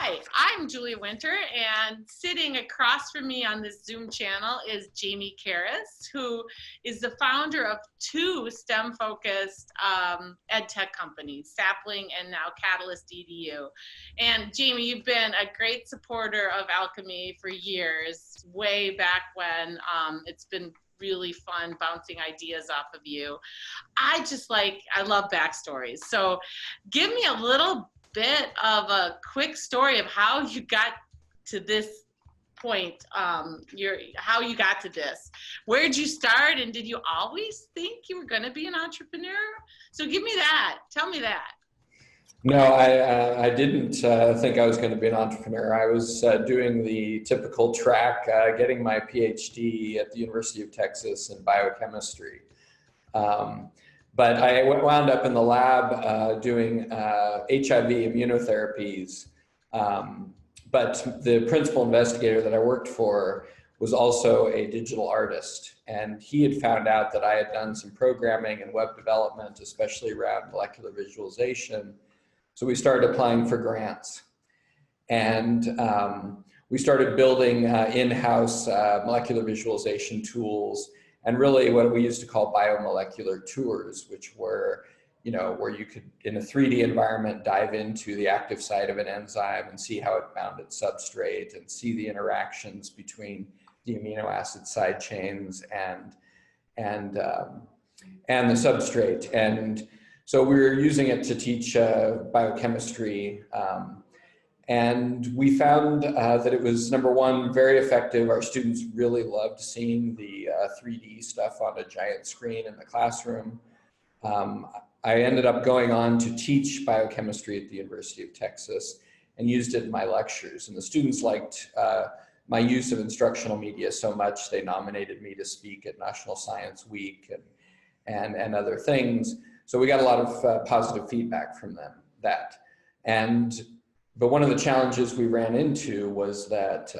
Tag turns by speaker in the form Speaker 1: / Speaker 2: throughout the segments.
Speaker 1: Hi, I'm Julia Winter, and sitting across from me on this Zoom channel is Jamie Caras, who is the founder of two STEM-focused ed tech companies, Sapling and now Catalyst EDU. And Jamie, you've been a great supporter of Alchemie for years, way back when. It's been really fun bouncing ideas off of you. I love backstories. So give me a little bit of a quick story of how you got to this point, how you got to this. Where'd you start, and did you always think you were going to be an entrepreneur? So give me that. Tell me that.
Speaker 2: No, I didn't think I was going to be an entrepreneur. I was doing the typical track, getting my PhD at the University of Texas in biochemistry. But I wound up in the lab doing HIV immunotherapies. But the principal investigator that I worked for was also a digital artist. And he had found out that I had done some programming and web development, especially around molecular visualization. So we started applying for grants. And we started building in-house molecular visualization tools, and really what we used to call biomolecular tours, which were, where you could, in a 3D environment, dive into the active site of an enzyme and see how it bound its substrate and see the interactions between the amino acid side chains and the substrate. And so we were using it to teach biochemistry. And we found that it was, number one, very effective. Our students really loved seeing the 3D stuff on a giant screen in the classroom. I ended up going on to teach biochemistry at the University of Texas and used it in my lectures. And the students liked my use of instructional media so much, they nominated me to speak at National Science Week and other things. So we got a lot of positive feedback from them, But one of the challenges we ran into was that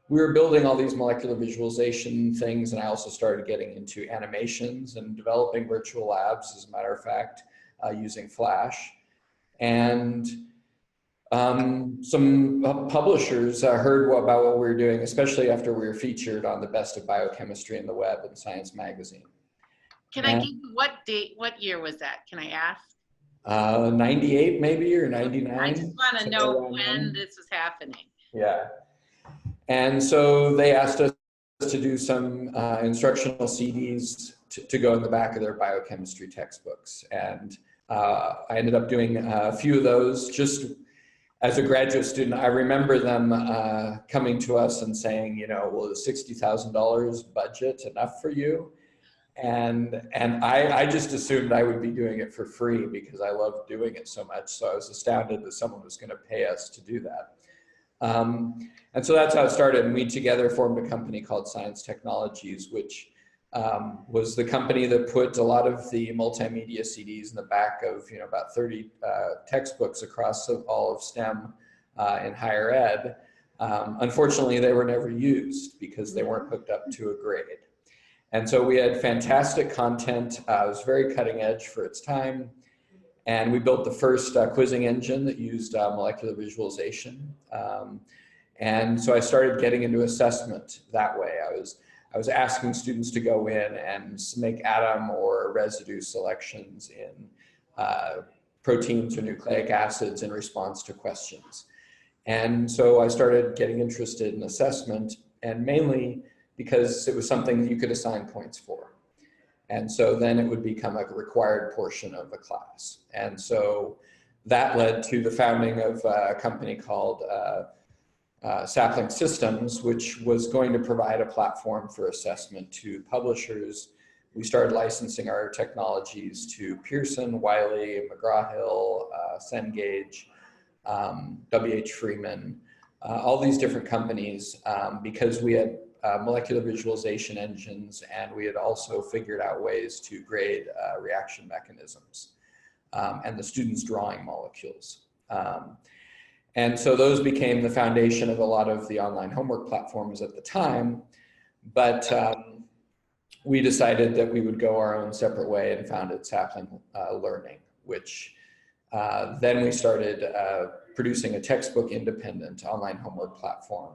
Speaker 2: we were building all these molecular visualization things, and I also started getting into animations and developing virtual labs, as a matter of fact, using Flash. And some publishers heard about what we were doing, especially after we were featured on the Best of Biochemistry in the Web in Science Magazine.
Speaker 1: Can I give you what year was that? Can I ask?
Speaker 2: 98 maybe, or 99.
Speaker 1: I just want to know when this was happening.
Speaker 2: Yeah. And so they asked us to do some instructional CDs to go in the back of their biochemistry textbooks. And I ended up doing a few of those just as a graduate student. I remember them coming to us and saying, well, is $60,000 budget enough for you? And I just assumed I would be doing it for free because I loved doing it so much. So I was astounded that someone was going to pay us to do that. And so that's how it started. And we together formed a company called Science Technologies, which was the company that put a lot of the multimedia CDs in the back of about 30 textbooks across all of STEM in higher ed. Unfortunately, they were never used because they weren't hooked up to a grade. And so we had fantastic content. It was very cutting edge for its time. And we built the first quizzing engine that used molecular visualization. And so I started getting into assessment that way. I was asking students to go in and make atom or residue selections in proteins or nucleic acids in response to questions. And so I started getting interested in assessment, and mainly because it was something that you could assign points for. And so then it would become a required portion of the class. And so that led to the founding of a company called Sapling Systems, which was going to provide a platform for assessment to publishers. We started licensing our technologies to Pearson, Wiley, McGraw-Hill, Cengage, W.H. Freeman, all these different companies, because we had molecular visualization engines, and we had also figured out ways to grade reaction mechanisms and the students drawing molecules. And so those became the foundation of a lot of the online homework platforms at the time. But we decided that we would go our own separate way and founded Sapling Learning, which then we started producing a textbook independent online homework platform.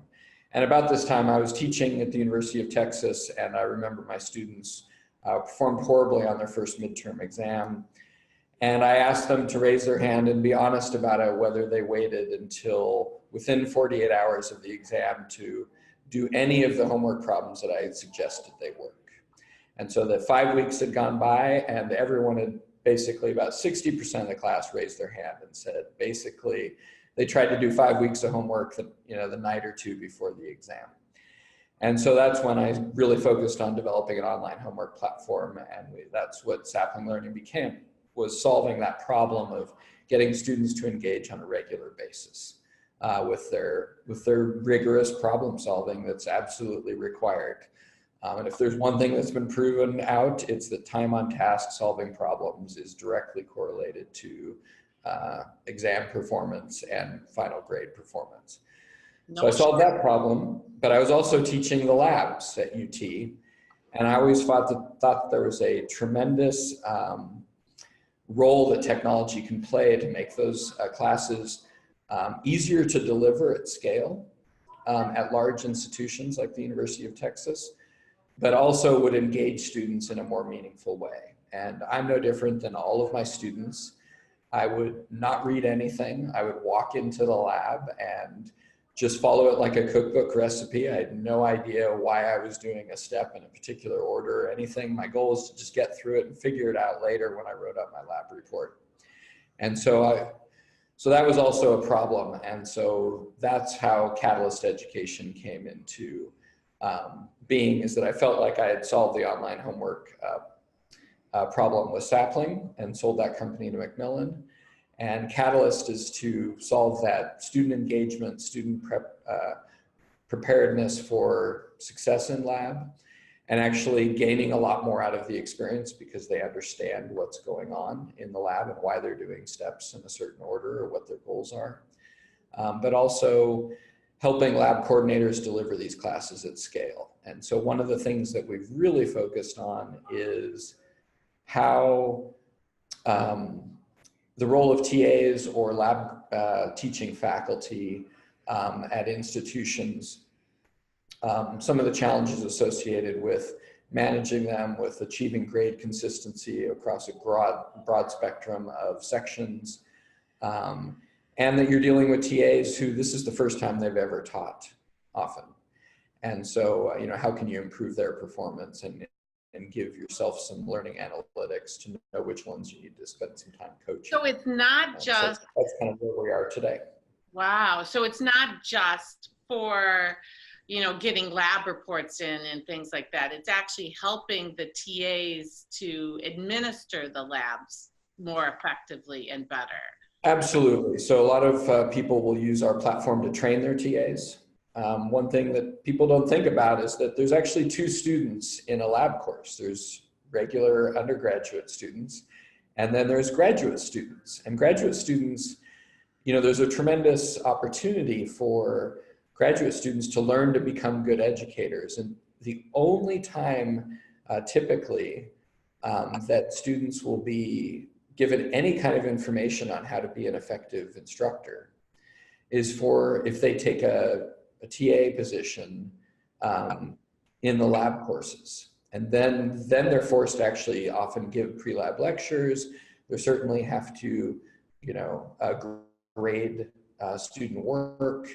Speaker 2: And about this time I was teaching at the University of Texas, and I remember my students performed horribly on their first midterm exam. And I asked them to raise their hand and be honest about it, whether they waited until within 48 hours of the exam to do any of the homework problems that I had suggested they work. And so that 5 weeks had gone by, and everyone had basically, about 60% of the class raised their hand and said, basically, they tried to do 5 weeks of homework the night or two before the exam. And so that's when I really focused on developing an online homework platform, and that's what Sapling Learning became, was solving that problem of getting students to engage on a regular basis with their rigorous problem solving that's absolutely required. And if there's one thing that's been proven out, it's that time on task solving problems is directly correlated to exam performance and final grade performance. So I solved that problem, but I was also teaching the labs at UT, and I always thought that there was a tremendous role that technology can play to make those classes easier to deliver at scale at large institutions like the University of Texas, but also would engage students in a more meaningful way. And I'm no different than all of my students. I would not read anything. I would walk into the lab and just follow it like a cookbook recipe. I had no idea why I was doing a step in a particular order or anything. My goal was to just get through it and figure it out later when I wrote up my lab report. And so that was also a problem. And so that's how Catalyst Education came into being, is that I felt like I had solved the online homework problem with Sapling and sold that company to Macmillan. And Catalyst is to solve that student engagement, student preparedness for success in lab, and actually gaining a lot more out of the experience because they understand what's going on in the lab and why they're doing steps in a certain order or what their goals are. But also helping lab coordinators deliver these classes at scale. And so one of the things that we've really focused on is how the role of TAs or lab teaching faculty at institutions, some of the challenges associated with managing them, with achieving grade consistency across a broad spectrum of sections, and that you're dealing with TAs who this is the first time they've ever taught often. And so, how can you improve their performance and give yourself some learning analytics to know which ones you need to spend some time coaching.
Speaker 1: So it's not just...
Speaker 2: So that's kind of where we are today.
Speaker 1: Wow. So it's not just for, getting lab reports in and things like that. It's actually helping the TAs to administer the labs more effectively and better.
Speaker 2: Absolutely. So a lot of people will use our platform to train their TAs. One thing that people don't think about is that there's actually two students in a lab course. There's regular undergraduate students, and then there's graduate students. And graduate students, there's a tremendous opportunity for graduate students to learn to become good educators. And the only time typically that students will be given any kind of information on how to be an effective instructor is for if they take a TA position in the lab courses. And then they're forced to actually often give pre-lab lectures. They certainly have to, grade student work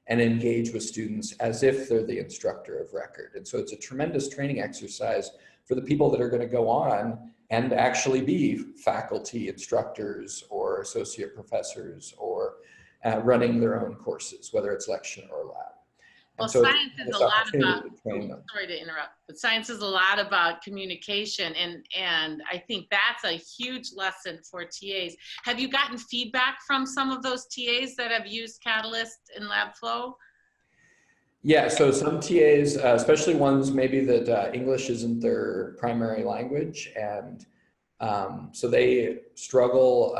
Speaker 2: and engage with students as if they're the instructor of record. And so it's a tremendous training exercise for the people that are going to go on and actually be faculty, instructors, or associate professors, or running their own courses, whether it's lecture or lab.
Speaker 1: Well, science is a lot about, sorry to interrupt, but science is a lot about communication, and I think that's a huge lesson for TAs. Have you gotten feedback from some of those TAs that have used Catalyst in LabFlow?
Speaker 2: Yeah, so some TAs, especially ones maybe that English isn't their primary language, and so they struggle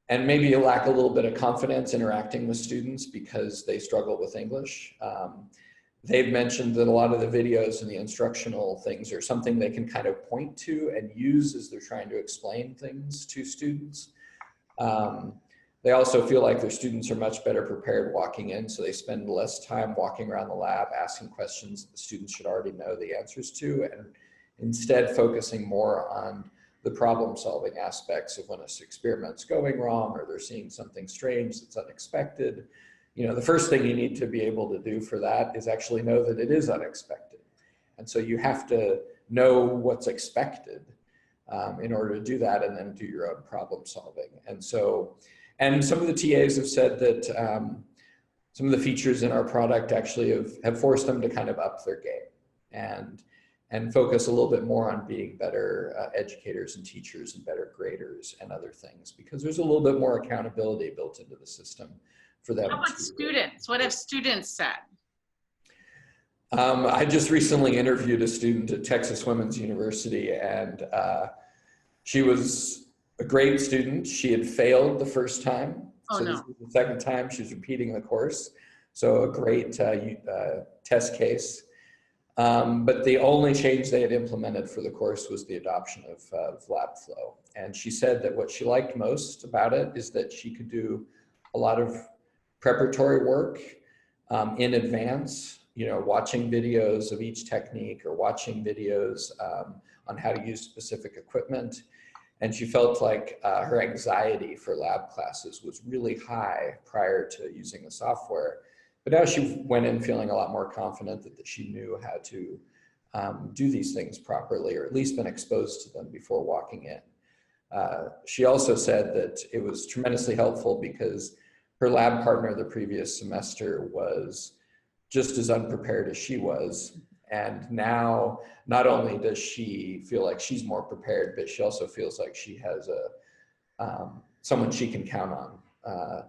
Speaker 2: and maybe lack a little bit of confidence interacting with students because they struggle with English. They've mentioned that a lot of the videos and the instructional things are something they can kind of point to and use as they're trying to explain things to students. That They also feel like their students are much better prepared walking in, so they spend less time walking around the lab asking questions that the students should already know the answers to, and instead focusing more on the problem-solving aspects of when an experiment's going wrong or they're seeing something strange that's unexpected. You know, the first thing you need to be able to do for that is actually know that it is unexpected. And so you have to know what's expected in order to do that, and then do your own problem solving. And so, and some of the TAs have said that some of the features in our product actually have forced them to kind of up their game and focus a little bit more on being better educators and teachers and better graders and other things, because there's a little bit more accountability built into the system for them.
Speaker 1: How about students? What have students said?
Speaker 2: I just recently interviewed a student at Texas Women's University, and she was a great student. She had failed the first time.
Speaker 1: Oh,
Speaker 2: so
Speaker 1: no.
Speaker 2: This was the second time she's repeating the course. So a great test case. But the only change they had implemented for the course was the adoption of LabFlow. And she said that what she liked most about it is that she could do a lot of preparatory work in advance, you know, watching videos of each technique or watching videos on how to use specific equipment. And she felt like her anxiety for lab classes was really high prior to using the software. But now she went in feeling a lot more confident that she knew how to do these things properly, or at least been exposed to them before walking in. She also said that it was tremendously helpful because her lab partner the previous semester was just as unprepared as she was. And now, not only does she feel like she's more prepared, but she also feels like she has someone she can count on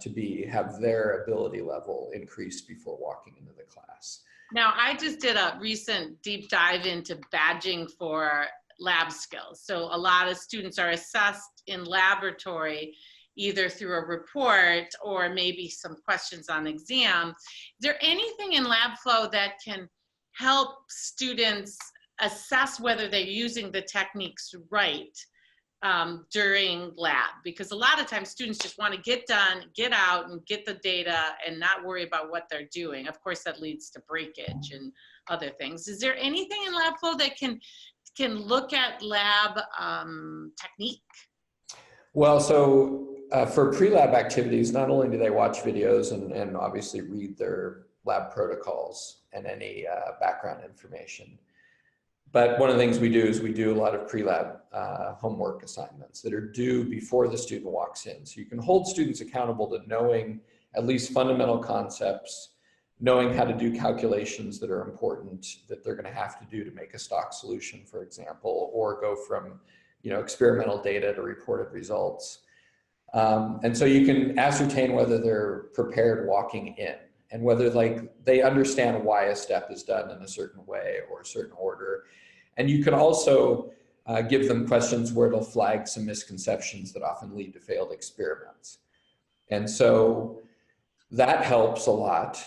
Speaker 2: to have their ability level increased before walking into the class.
Speaker 1: Now, I just did a recent deep dive into badging for lab skills. So a lot of students are assessed in laboratory, either through a report or maybe some questions on exam. Is there anything in LabFlow that can help students assess whether they're using the techniques right during lab? Because a lot of times students just want to get done, get out and get the data and not worry about what they're doing. Of course, that leads to breakage and other things. Is there anything in LabFlow that can look at lab technique?
Speaker 2: Well, so for pre-lab activities, not only do they watch videos and obviously read their lab protocols and any background information, but one of the things we do is we do a lot of pre-lab homework assignments that are due before the student walks in. So you can hold students accountable to knowing at least fundamental concepts, knowing how to do calculations that are important that they're going to have to do to make a stock solution, for example, or go from experimental data to reported results. And so you can ascertain whether they're prepared walking in and whether they understand why a step is done in a certain way or a certain order. And you can also give them questions where it'll flag some misconceptions that often lead to failed experiments. And so that helps a lot.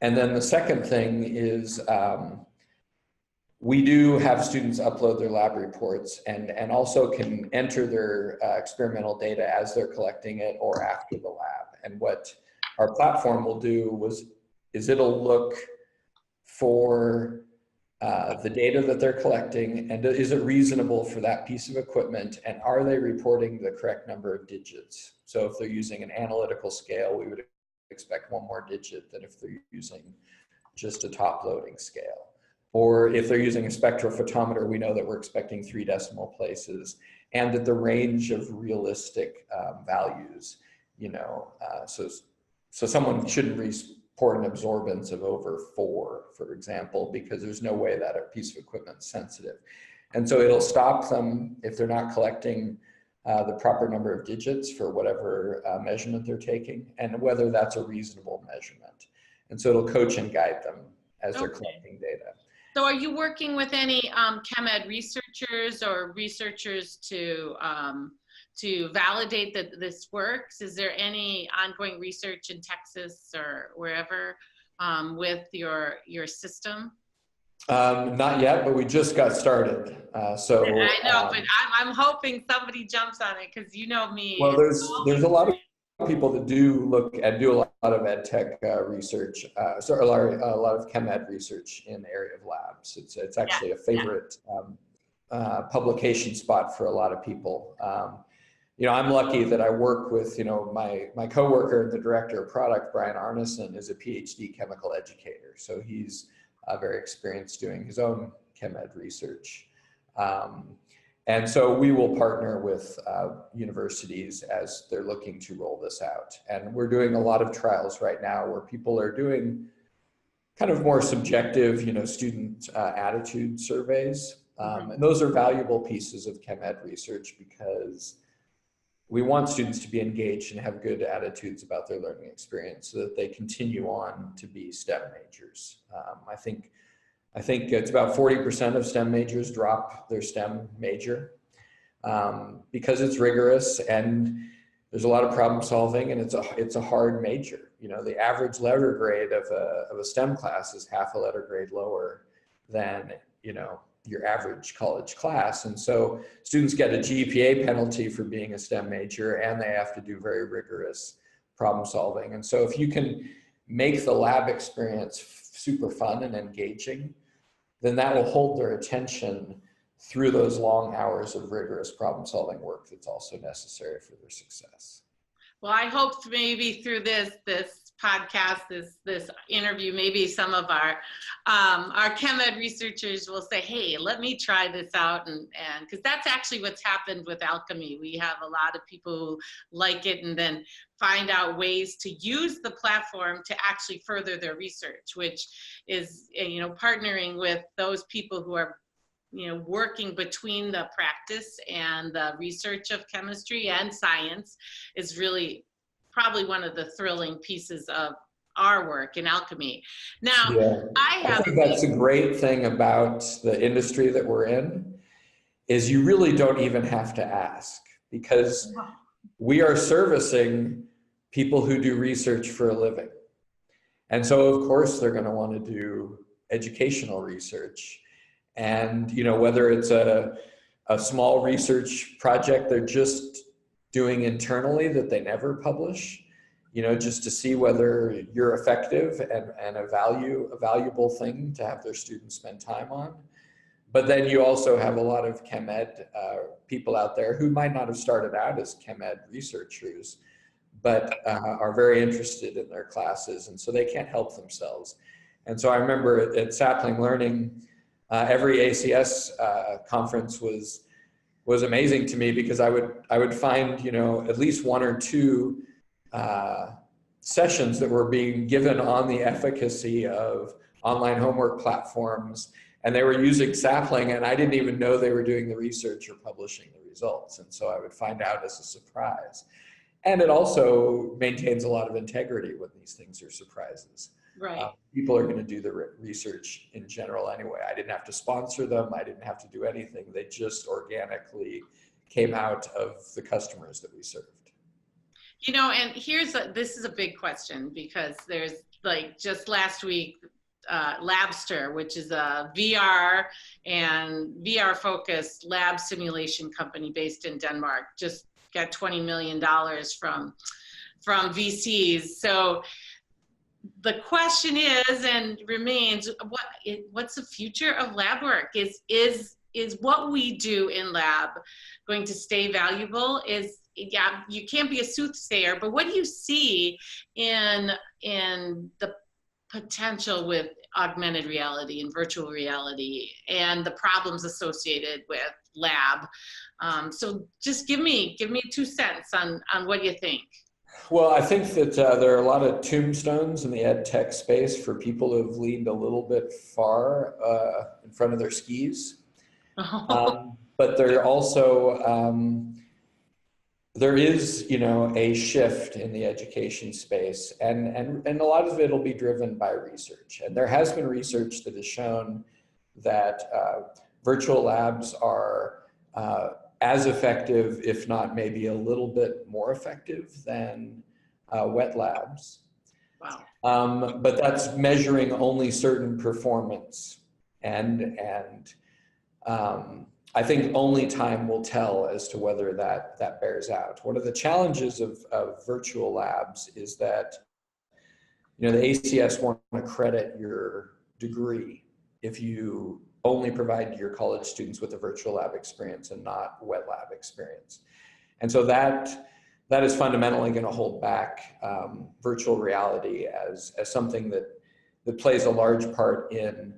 Speaker 2: And then the second thing is we do have students upload their lab reports and also can enter their experimental data as they're collecting it or after the lab. And what our platform will do is it'll look for the data that they're collecting, and is it reasonable for that piece of equipment, and are they reporting the correct number of digits? So if they're using an analytical scale, we would expect one more digit than if they're using just a top loading scale. Or if they're using a spectrophotometer, we know that we're expecting 3 decimal places, and that the range of realistic values, so someone shouldn't report an absorbance of over 4, for example, because there's no way that a piece of equipment is sensitive. And so it'll stop them if they're not collecting the proper number of digits for whatever measurement they're taking, and whether that's a reasonable measurement. And so it'll coach and guide them as they're collecting data.
Speaker 1: So are you working with any chem ed researchers or researchers to validate that this works? Is there any ongoing research in Texas or wherever with your system?
Speaker 2: Not yet, but we just got started. So
Speaker 1: I know, but I'm hoping somebody jumps on it, because you know me.
Speaker 2: Well, there's a lot of people that do look and do a lot of ed tech research, a lot of chem ed research in the area of labs. It's actually a favorite publication spot for a lot of people. I'm lucky that I work with, my coworker, the director of product, Brian Arneson, is a PhD chemical educator. So he's very experienced doing his own chem ed research. And so we will partner with universities as they're looking to roll this out. And we're doing a lot of trials right now where people are doing kind of more subjective, student attitude surveys. And those are valuable pieces of chem ed research because we want students to be engaged and have good attitudes about their learning experience so that they continue on to be STEM majors. I think it's about 40% of STEM majors drop their STEM major because it's rigorous and there's a lot of problem solving, and it's a hard major. The average letter grade of a STEM class is half a letter grade lower than your average college class, and so students get a GPA penalty for being a STEM major, and they have to do very rigorous problem solving. And so if you can make the lab experience super fun and engaging, then that will hold their attention through those long hours of rigorous problem solving work that's also necessary for their success.
Speaker 1: Well, I hope maybe through this podcast, this interview, maybe some of our chem ed researchers will say, hey, let me try this out, and because that's actually what's happened with Alchemie. We have a lot of people who like it and then find out ways to use the platform to actually further their research, which is partnering with those people who are working between the practice and the research of chemistry and science is really probably one of the thrilling pieces of our work in Alchemie. Now,
Speaker 2: yeah. I think that's a great thing about the industry that we're in, is you really don't even have to ask, because we are servicing people who do research for a living. And so of course they're going to want to do educational research. And whether it's a small research project they're just doing internally that they never publish, just to see whether you're effective and a valuable thing to have their students spend time on. But then you also have a lot of chem ed people out there who might not have started out as chem ed researchers, but are very interested in their classes, and so they can't help themselves. And so I remember at Sapling Learning, every ACS conference was amazing to me, because I would find at least one or two sessions that were being given on the efficacy of online homework platforms, and they were using Sapling, and I didn't even know they were doing the research or publishing the results. And so I would find out as a surprise. And it also maintains a lot of integrity when these things are surprises.
Speaker 1: Right.
Speaker 2: People are going to do the research in general anyway. I didn't have to sponsor them. I didn't have to do anything. They just organically came out of the customers that we served.
Speaker 1: And this is a big question, because there's just last week, Labster, which is a VR focused lab simulation company based in Denmark, just got $20 million from VCs. So the question is and remains, what's the future of lab work? Is what we do in lab going to stay valuable? You can't be a soothsayer, but what do you see in the potential with augmented reality and virtual reality and the problems associated with lab? So just give me 2 cents on what you think.
Speaker 2: Well, I think that there are a lot of tombstones in the ed tech space for people who have leaned a little bit far in front of their skis. But there also, there is, a shift in the education space, and a lot of it will be driven by research. And there has been research that has shown that virtual labs are as effective, if not maybe a little bit more effective than wet labs.
Speaker 1: Wow.
Speaker 2: But that's measuring only certain performance. And I think only time will tell as to whether that bears out. One of the challenges of virtual labs is that, the ACS want to credit your degree if you only provide your college students with a virtual lab experience and not wet lab experience. And so that is fundamentally going to hold back virtual reality as something that plays a large part in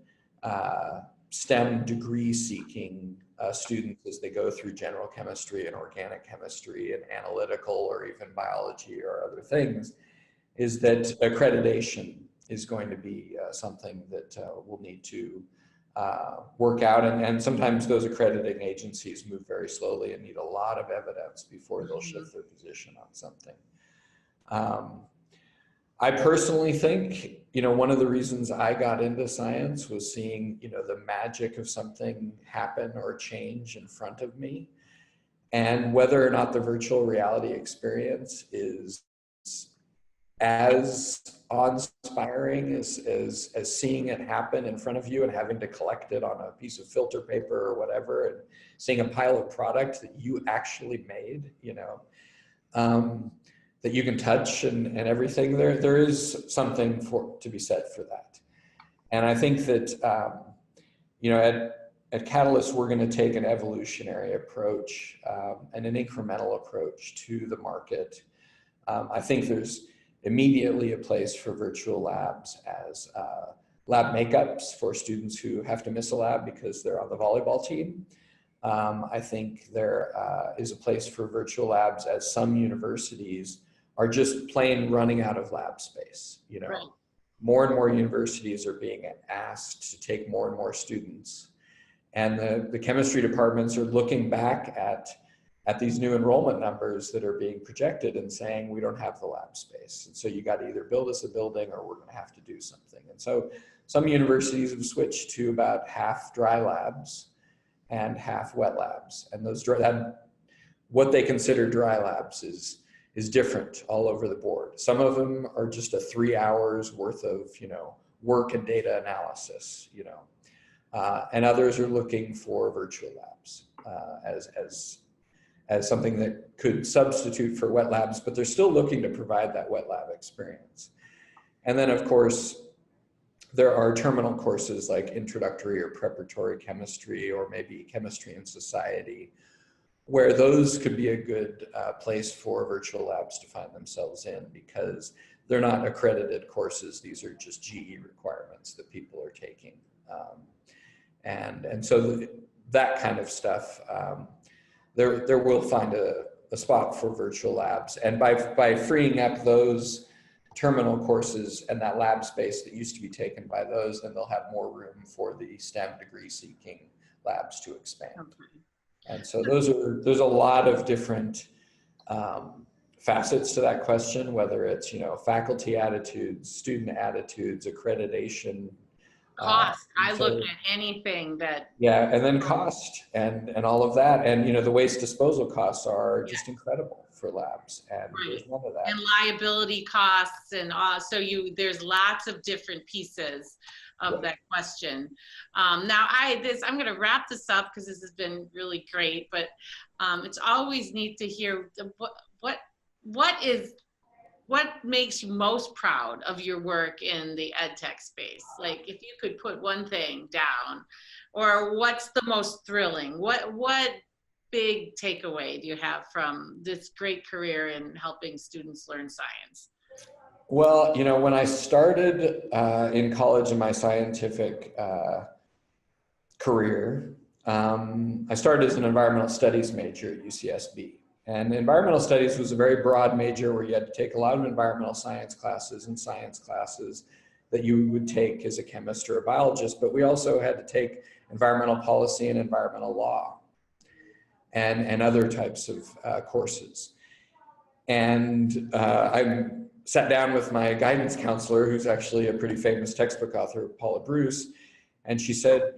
Speaker 2: STEM degree seeking students as they go through general chemistry and organic chemistry and analytical or even biology or other things, is that accreditation is going to be something that we'll need to work out. And sometimes those accrediting agencies move very slowly and need a lot of evidence before they'll shift their position on something. I personally think, one of the reasons I got into science was seeing, the magic of something happen or change in front of me. And whether or not the virtual reality experience is as awe-inspiring as seeing it happen in front of you and having to collect it on a piece of filter paper or whatever, and seeing a pile of product that you actually made, that you can touch and everything, there is something to be said for that. And I think that, at Catalyst, we're going to take an evolutionary approach and an incremental approach to the market. I think there's immediately a place for virtual labs as lab makeups for students who have to miss a lab because they're on the volleyball team. I think there is a place for virtual labs as some universities are just plain running out of lab space.
Speaker 1: Right.
Speaker 2: More and more universities are being asked to take more and more students. And the chemistry departments are looking back at these new enrollment numbers that are being projected and saying, we don't have the lab space. And so you got to either build us a building or we're going to have to do something. And so some universities have switched to about half dry labs and half wet labs. And what they consider dry labs is different all over the board. Some of them are just a 3 hours worth of, work and data analysis, and others are looking for virtual labs as something that could substitute for wet labs, but they're still looking to provide that wet lab experience. And then, of course, there are terminal courses like introductory or preparatory chemistry, or maybe chemistry and society, where those could be a good place for virtual labs to find themselves in, because they're not accredited courses. These are just GE requirements that people are taking. And so that kind of stuff, there will find a spot for virtual labs. And by freeing up those terminal courses and that lab space that used to be taken by those, then they'll have more room for the STEM degree seeking labs to expand. Okay. And so there's a lot of different facets to that question, whether it's, faculty attitudes, student attitudes, accreditation,
Speaker 1: cost. I look at anything that.
Speaker 2: Yeah, and then cost and all of that. And, the waste disposal costs are just incredible for labs, and there's none of that.
Speaker 1: And liability costs, and there's lots of different pieces of that question. Now I'm going to wrap this up because this has been really great, but it's always neat to hear what makes you most proud of your work in the ed tech space? Like, if you could put one thing down, or what's the most thrilling? What big takeaway do you have from this great career in helping students learn science?
Speaker 2: Well, when I started in college in my scientific career, I started as an environmental studies major at UCSB. And environmental studies was a very broad major where you had to take a lot of environmental science classes and science classes that you would take as a chemist or a biologist, but we also had to take environmental policy and environmental law and other types of courses. And I sat down with my guidance counselor, who's actually a pretty famous textbook author, Paula Bruce, and she said,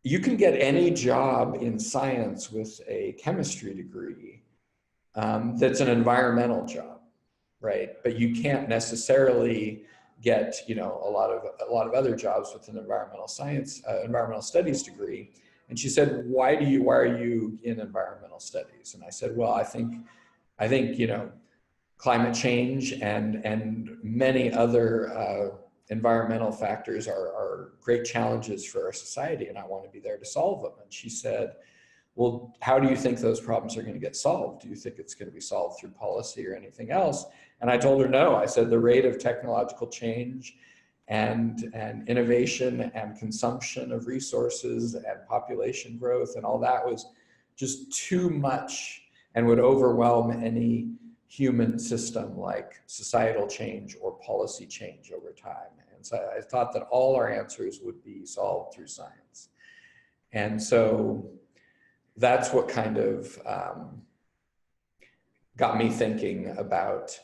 Speaker 2: you can get any job in science with a chemistry degree that's an environmental job, right? But you can't necessarily get, a lot of other jobs with an environmental studies degree. And she said, why are you in environmental studies? And I said, well, I think, climate change and many other environmental factors are great challenges for our society, and I want to be there to solve them. And she said, well, how do you think those problems are going to get solved? Do you think it's going to be solved through policy or anything else? And I told her no. I said the rate of technological change and innovation and consumption of resources and population growth and all that was just too much and would overwhelm any human system like societal change or policy change over time. And so I thought that all our answers would be solved through science. And so that's what kind of got me thinking about,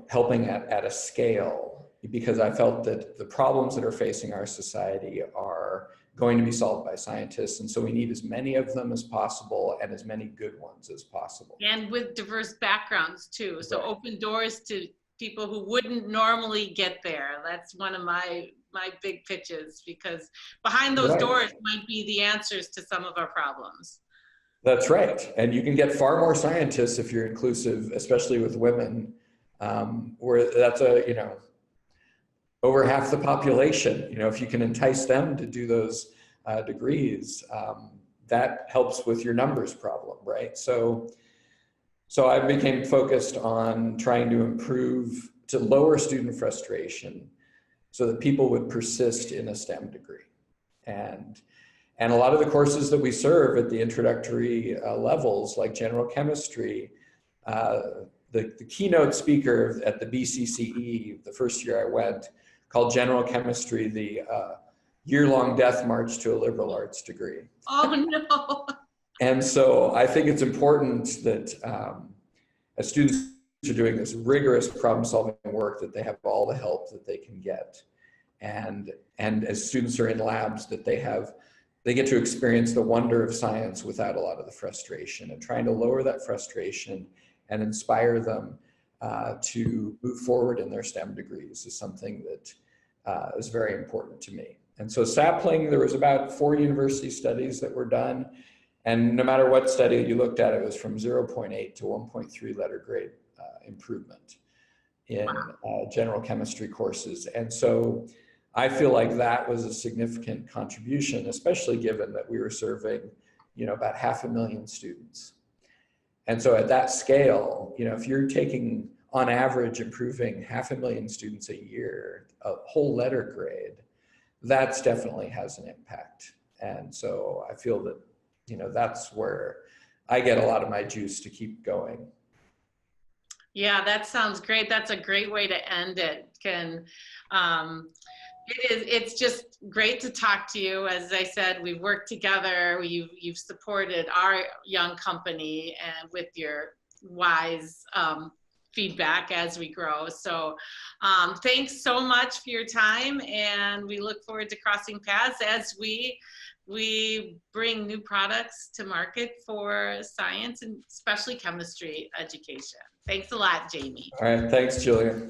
Speaker 2: helping at a scale, because I felt that the problems that are facing our society are going to be solved by scientists. And so we need as many of them as possible and as many good ones as possible.
Speaker 1: And with diverse backgrounds too. So
Speaker 2: right.
Speaker 1: Open doors to people who wouldn't normally get there. That's one of my big pitches, because behind those
Speaker 2: right.
Speaker 1: doors might be the answers to some of our problems.
Speaker 2: That's right. And you can get far more scientists if you're inclusive, especially with women, where that's over half the population. If you can entice them to do those degrees, that helps with your numbers problem, right? So I became focused on trying to lower student frustration so that people would persist in a STEM degree. And a lot of the courses that we serve at the introductory levels, like general chemistry, the keynote speaker at the BCCE, the first year I went, called general chemistry the year-long death march to a liberal arts degree.
Speaker 1: Oh no.
Speaker 2: And so I think it's important that as students are doing this rigorous problem-solving work, that they have all the help that they can get. And as students are in labs, that they get to experience the wonder of science without a lot of the frustration, and trying to lower that frustration and inspire them to move forward in their STEM degrees is something that is very important to me. And so sapling, there was about 4 university studies that were done. And no matter what study you looked at, it was from 0.8 to 1.3 letter grade improvement in general chemistry courses. And so I feel like that was a significant contribution, especially given that we were serving, about 500,000 students. And so at that scale, if you're taking, on average, improving 500,000 students a year, a whole letter grade, that's definitely has an impact. And so I feel that, that's where I get a lot of my juice to keep going.
Speaker 1: Yeah, that sounds great. That's a great way to end it. It's just great to talk to you. As I said, we've worked together. You've supported our young company and with your wise feedback as we grow. So thanks so much for your time, and we look forward to crossing paths as we bring new products to market for science and especially chemistry education. Thanks a lot, Jamie.
Speaker 2: All right, thanks, Julia.